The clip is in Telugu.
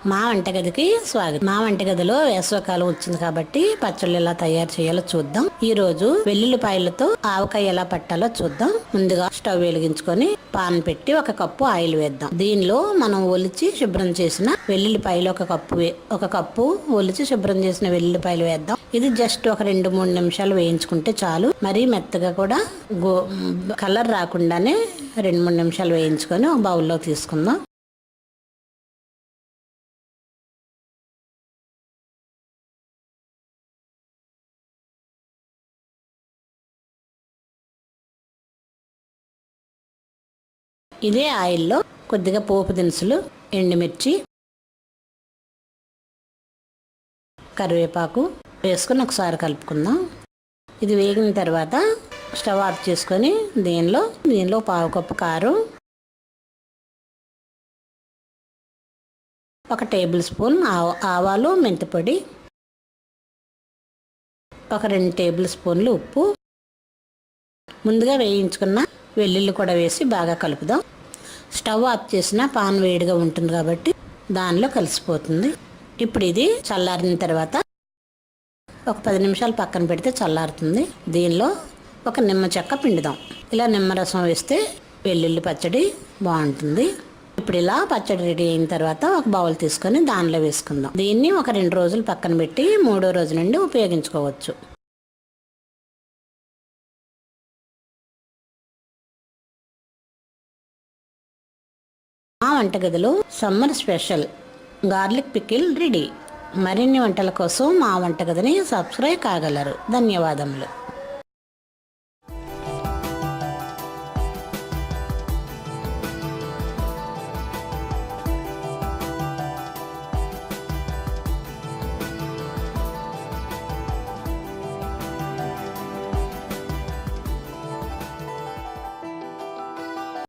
మా వంటగదికి స్వాగతం. మా వంటగదిలో వేసవకాలం వచ్చింది కాబట్టి పచ్చళ్ళు ఎలా తయారు చేయాలో చూద్దాం. ఈ రోజు వెల్లుల్లిపాయలతో ఆవకాయ ఎలా పట్టాలో చూద్దాం. ముందుగా స్టవ్ వెలిగించుకొని పాన్ పెట్టి 1 కప్పు ఆయిల్ వేద్దాం. దీనిలో మనం ఒలిచి శుభ్రం చేసిన వెల్లుల్లిపాయలు ఒక కప్పు ఒలిచి శుభ్రం చేసిన వెల్లుల్లిపాయలు వేద్దాం. ఇది జస్ట్ ఒక 2-3 నిమిషాలు వేయించుకుంటే చాలు. మరీ మెత్తగా కూడా కలర్ రాకుండానే 2-3 నిమిషాలు వేయించుకొని ఒక బౌల్లో తీసుకుందాం. ఇదే ఆయిల్లో కొద్దిగా పోపు దినుసులు, ఎండుమిర్చి, కరివేపాకు వేసుకొని ఒకసారి కలుపుకుందాం. ఇది వేగిన తర్వాత స్టవ్ ఆఫ్ చేసుకొని దీనిలో 1/2 కప్పు కారం, 1 టేబుల్ స్పూన్ ఆవాలు మెంతిపొడి, 2 టేబుల్ స్పూన్లు ఉప్పు, ముందుగా వేయించుకున్న వెల్లుల్లి కూడా వేసి బాగా కలుపుదాం. స్టవ్ ఆఫ్ చేసిన పాన్ వేడిగా ఉంటుంది కాబట్టి దానిలో కలిసిపోతుంది. ఇప్పుడు ఇది చల్లారిన తర్వాత ఒక 10 నిమిషాలు పక్కన పెడితే చల్లారుతుంది. దీనిలో ఒక నిమ్మ చెక్క పిండుదాం. ఇలా నిమ్మరసం వేస్తే వెల్లుల్లి పచ్చడి బాగుంటుంది. ఇప్పుడు ఇలా పచ్చడి రెడీ అయిన తర్వాత ఒక బౌల్ తీసుకొని దానిలో వేసుకుందాం. దీన్ని ఒక 2 రోజులు పక్కన పెట్టి 3వ రోజు నుండి ఉపయోగించుకోవచ్చు. మా వంటగదిలో summer special garlic pickle ready. మరిన్ని వంటల కోసం మా వంటగదిని సబ్స్క్రైబ్ కాగలరు. ధన్యవాదములు.